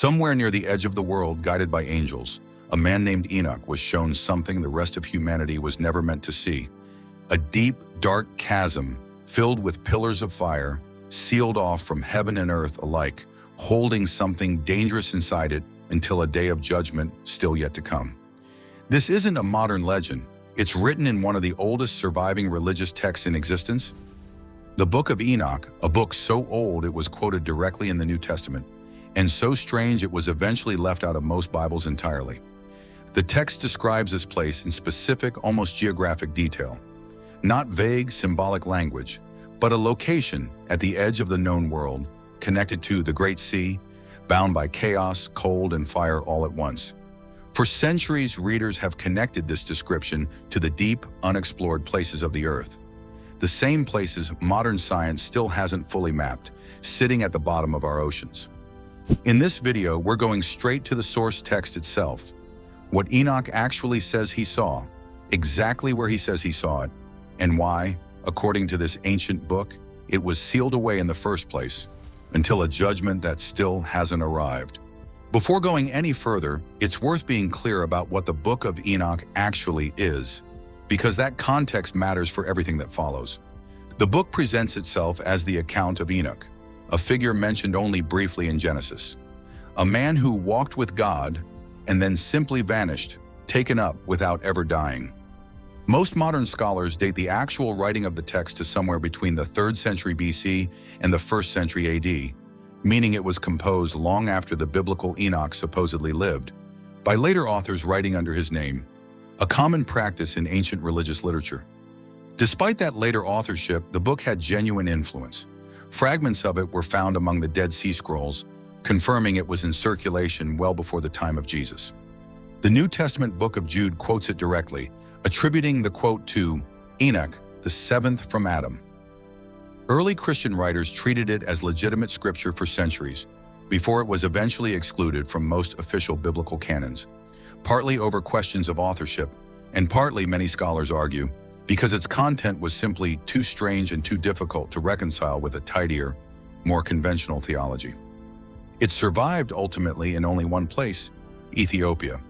Somewhere near the edge of the world, guided by angels, a man named Enoch was shown something the rest of humanity was never meant to see. A deep, dark chasm filled with pillars of fire, sealed off from heaven and earth alike, holding something dangerous inside it until a day of judgment still yet to come. This isn't a modern legend. It's written in one of the oldest surviving religious texts in existence. The Book of Enoch, a book so old it was quoted directly in the New Testament, and so strange it was eventually left out of most Bibles entirely. The text describes this place in specific, almost geographic detail. Not vague, symbolic language, but a location at the edge of the known world, connected to the Great Sea, bound by chaos, cold, and fire all at once. For centuries, readers have connected this description to the deep, unexplored places of the earth. The same places modern science still hasn't fully mapped, sitting at the bottom of our oceans. In this video, we're going straight to the source text itself. What Enoch actually says he saw, exactly where he says he saw it, and why, according to this ancient book, it was sealed away in the first place, until a judgment that still hasn't arrived. Before going any further, it's worth being clear about what the Book of Enoch actually is, because that context matters for everything that follows. The book presents itself as the account of Enoch, a figure mentioned only briefly in Genesis. A man who walked with God and then simply vanished, taken up without ever dying. Most modern scholars date the actual writing of the text to somewhere between the 3rd century BC and the 1st century AD, meaning it was composed long after the biblical Enoch supposedly lived, by later authors writing under his name, a common practice in ancient religious literature. Despite that later authorship, the book had genuine influence. Fragments of it were found among the Dead Sea Scrolls, confirming it was in circulation well before the time of Jesus. The New Testament book of Jude quotes it directly, attributing the quote to Enoch, the 7th from Adam. Early Christian writers treated it as legitimate scripture for centuries, before it was eventually excluded from most official biblical canons, partly over questions of authorship, and partly, many scholars argue, because its content was simply too strange and too difficult to reconcile with a tidier, more conventional theology. It survived ultimately in only one place, Ethiopia,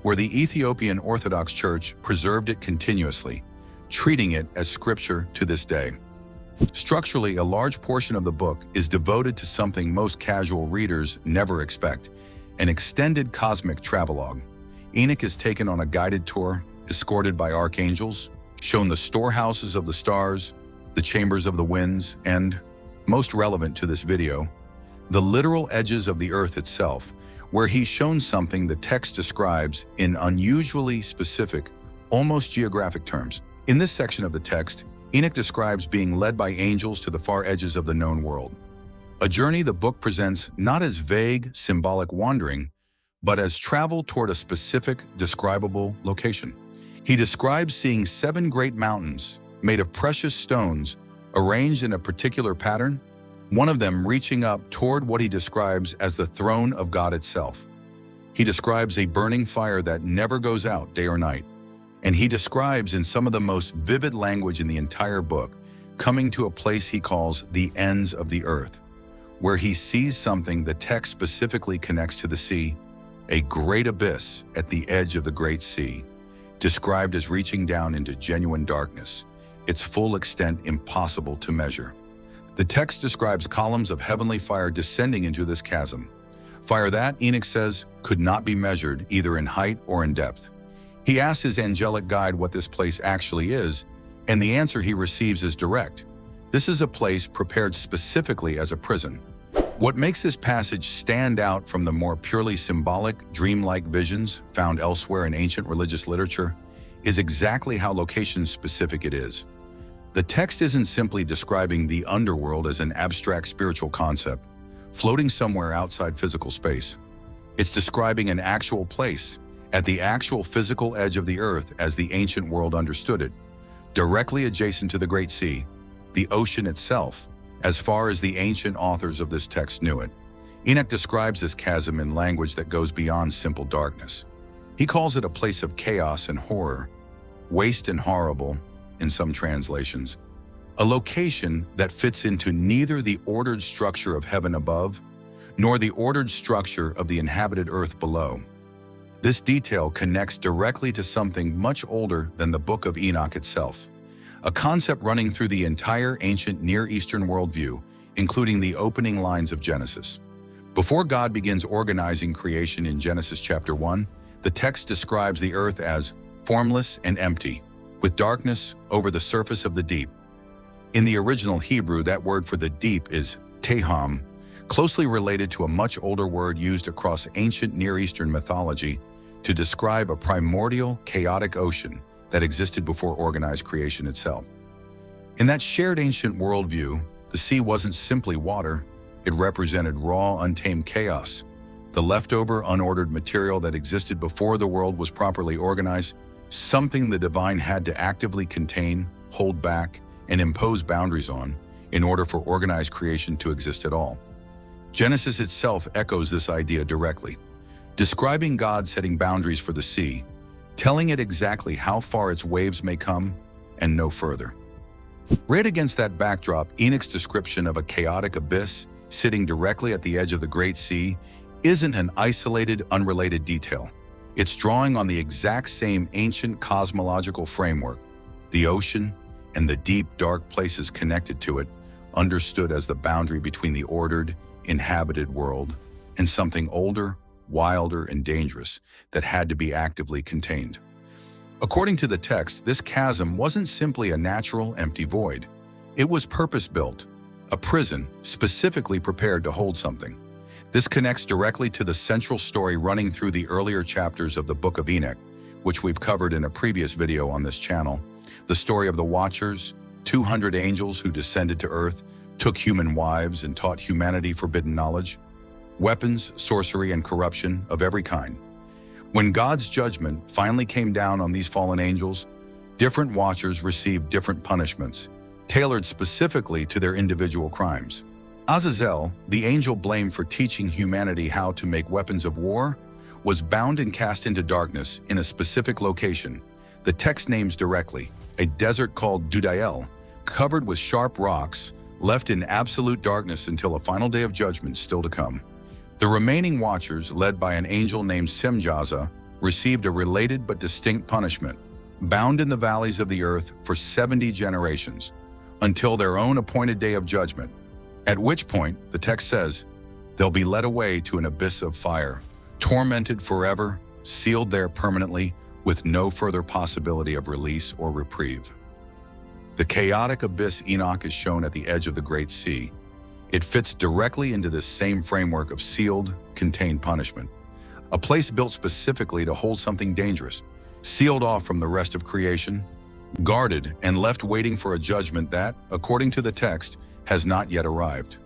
where the Ethiopian Orthodox Church preserved it continuously, treating it as scripture to this day. Structurally, a large portion of the book is devoted to something most casual readers never expect, an extended cosmic travelogue. Enoch is taken on a guided tour, escorted by archangels, shown the storehouses of the stars, the chambers of the winds, and, most relevant to this video, the literal edges of the earth itself, where he's shown something the text describes in unusually specific, almost geographic terms. In this section of the text, Enoch describes being led by angels to the far edges of the known world. A journey the book presents not as vague, symbolic wandering, but as travel toward a specific, describable location. He describes seeing 7 great mountains made of precious stones arranged in a particular pattern, one of them reaching up toward what he describes as the throne of God itself. He describes a burning fire that never goes out day or night, and he describes in some of the most vivid language in the entire book, coming to a place he calls the ends of the earth, where he sees something the text specifically connects to the sea, a great abyss at the edge of the Great Sea, described as reaching down into genuine darkness, its full extent impossible to measure. The text describes columns of heavenly fire descending into this chasm, fire that, Enoch says, could not be measured either in height or in depth. He asks his angelic guide what this place actually is, and the answer he receives is direct. This is a place prepared specifically as a prison. What makes this passage stand out from the more purely symbolic, dreamlike visions found elsewhere in ancient religious literature is exactly how location-specific it is. The text isn't simply describing the underworld as an abstract spiritual concept, floating somewhere outside physical space. It's describing an actual place, at the actual physical edge of the earth as the ancient world understood it, directly adjacent to the Great Sea, the ocean itself, as far as the ancient authors of this text knew it. Enoch describes this chasm in language that goes beyond simple darkness. He calls it a place of chaos and horror, waste and horrible, in some translations, a location that fits into neither the ordered structure of heaven above, nor the ordered structure of the inhabited earth below. This detail connects directly to something much older than the Book of Enoch itself, a concept running through the entire ancient Near Eastern worldview, including the opening lines of Genesis. Before God begins organizing creation in Genesis chapter 1, the text describes the earth as formless and empty, with darkness over the surface of the deep. In the original Hebrew, that word for the deep is teham, closely related to a much older word used across ancient Near Eastern mythology to describe a primordial, chaotic ocean that existed before organized creation itself. In that shared ancient worldview, the sea wasn't simply water, it represented raw, untamed chaos, the leftover, unordered material that existed before the world was properly organized, something the divine had to actively contain, hold back, and impose boundaries on in order for organized creation to exist at all. Genesis itself echoes this idea directly, describing God setting boundaries for the sea, telling it exactly how far its waves may come and no further. Right against that backdrop, Enoch's description of a chaotic abyss sitting directly at the edge of the Great Sea isn't an isolated, unrelated detail. It's drawing on the exact same ancient cosmological framework, the ocean and the deep, dark places connected to it, understood as the boundary between the ordered, inhabited world and something older, wilder, and dangerous that had to be actively contained. According to the text, this chasm wasn't simply a natural, empty void. It was purpose-built, a prison specifically prepared to hold something. This connects directly to the central story running through the earlier chapters of the Book of Enoch, which we've covered in a previous video on this channel. The story of the Watchers, 200 angels who descended to earth, took human wives, and taught humanity forbidden knowledge, weapons, sorcery, and corruption of every kind. When God's judgment finally came down on these fallen angels, different Watchers received different punishments, tailored specifically to their individual crimes. Azazel, the angel blamed for teaching humanity how to make weapons of war, was bound and cast into darkness in a specific location. The text names directly, a desert called Dudael, covered with sharp rocks, left in absolute darkness until a final day of judgment still to come. The remaining Watchers, led by an angel named Semjaza, received a related but distinct punishment, bound in the valleys of the earth for 70 generations, until their own appointed day of judgment, at which point, the text says, they'll be led away to an abyss of fire, tormented forever, sealed there permanently, with no further possibility of release or reprieve. The chaotic abyss Enoch is shown at the edge of the Great Sea. It fits directly into this same framework of sealed, contained punishment, a place built specifically to hold something dangerous, sealed off from the rest of creation, guarded and left waiting for a judgment that, according to the text, has not yet arrived.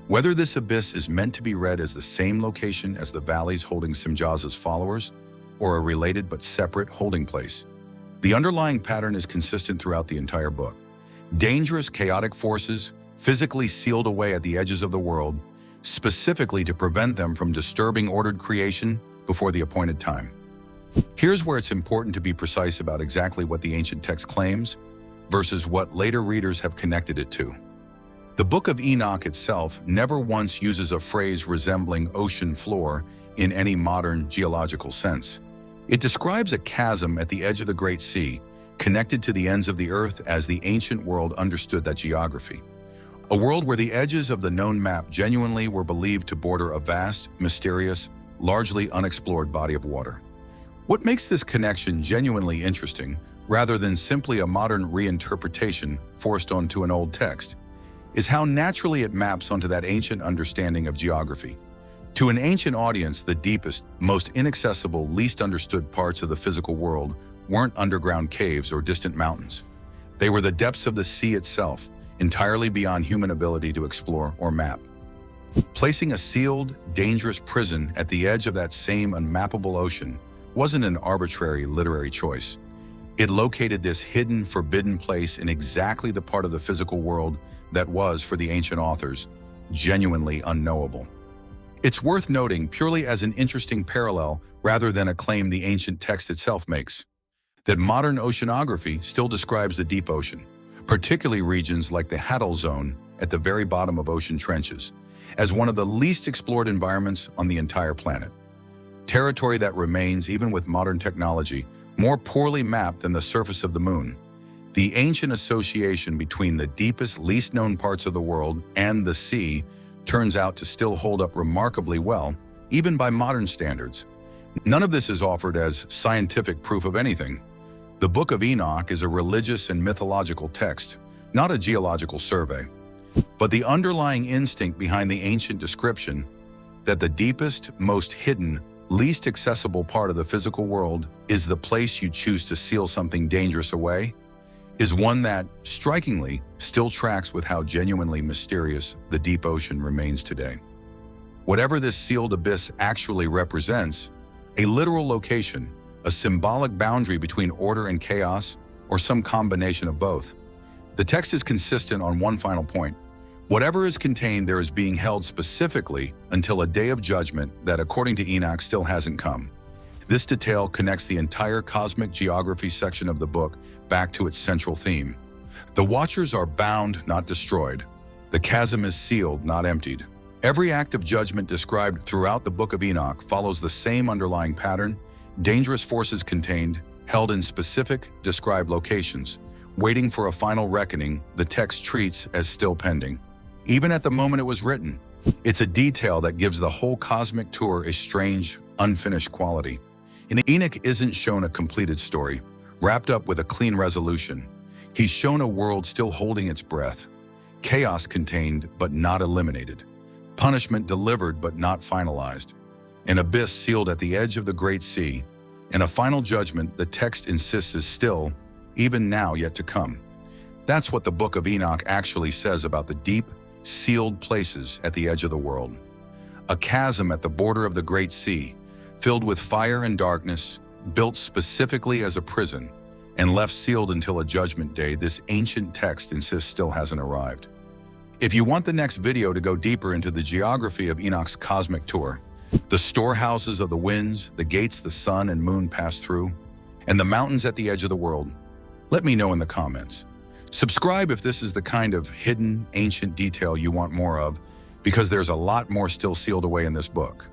Whether this abyss is meant to be read as the same location as the valleys holding Semjaza's followers, or a related but separate holding place, the underlying pattern is consistent throughout the entire book. Dangerous, chaotic forces, physically sealed away at the edges of the world, specifically to prevent them from disturbing ordered creation before the appointed time. Here's where it's important to be precise about exactly what the ancient text claims versus what later readers have connected it to. The Book of Enoch itself never once uses a phrase resembling ocean floor in any modern geological sense. It describes a chasm at the edge of the Great Sea, connected to the ends of the earth as the ancient world understood that geography. A world where the edges of the known map genuinely were believed to border a vast, mysterious, largely unexplored body of water. What makes this connection genuinely interesting, rather than simply a modern reinterpretation forced onto an old text, is how naturally it maps onto that ancient understanding of geography. To an ancient audience, the deepest, most inaccessible, least understood parts of the physical world weren't underground caves or distant mountains. They were the depths of the sea itself, entirely beyond human ability to explore or map. Placing a sealed, dangerous prison at the edge of that same unmappable ocean wasn't an arbitrary literary choice. It located this hidden, forbidden place in exactly the part of the physical world that was, for the ancient authors, genuinely unknowable. It's worth noting, purely as an interesting parallel rather than a claim the ancient text itself makes, that modern oceanography still describes the deep ocean, particularly regions like the Hadal Zone at the very bottom of ocean trenches, as one of the least explored environments on the entire planet. Territory that remains, even with modern technology, more poorly mapped than the surface of the moon. The ancient association between the deepest, least known parts of the world and the sea turns out to still hold up remarkably well, even by modern standards. None of this is offered as scientific proof of anything. The Book of Enoch is a religious and mythological text, not a geological survey. But the underlying instinct behind the ancient description that the deepest, most hidden, least accessible part of the physical world is the place you choose to seal something dangerous away is one that, strikingly, still tracks with how genuinely mysterious the deep ocean remains today. Whatever this sealed abyss actually represents, a literal location, a symbolic boundary between order and chaos, or some combination of both, the text is consistent on one final point. Whatever is contained there is being held specifically until a day of judgment that, according to Enoch, still hasn't come. This detail connects the entire cosmic geography section of the book back to its central theme. The Watchers are bound, not destroyed. The chasm is sealed, not emptied. Every act of judgment described throughout the Book of Enoch follows the same underlying pattern: dangerous forces contained, held in specific, described locations, waiting for a final reckoning the text treats as still pending. Even at the moment it was written, it's a detail that gives the whole cosmic tour a strange, unfinished quality. And Enoch isn't shown a completed story, wrapped up with a clean resolution. He's shown a world still holding its breath, chaos contained but not eliminated, punishment delivered but not finalized, an abyss sealed at the edge of the great sea, and a final judgment the text insists is still, even now, yet to come. That's what the Book of Enoch actually says about the deep, sealed places at the edge of the world. A chasm at the border of the great sea, filled with fire and darkness, built specifically as a prison, and left sealed until a judgment day this ancient text insists still hasn't arrived. If you want the next video to go deeper into the geography of Enoch's cosmic tour, the storehouses of the winds, the gates the sun and moon pass through, and the mountains at the edge of the world, let me know in the comments. Subscribe if this is the kind of hidden, ancient detail you want more of, because there's a lot more still sealed away in this book.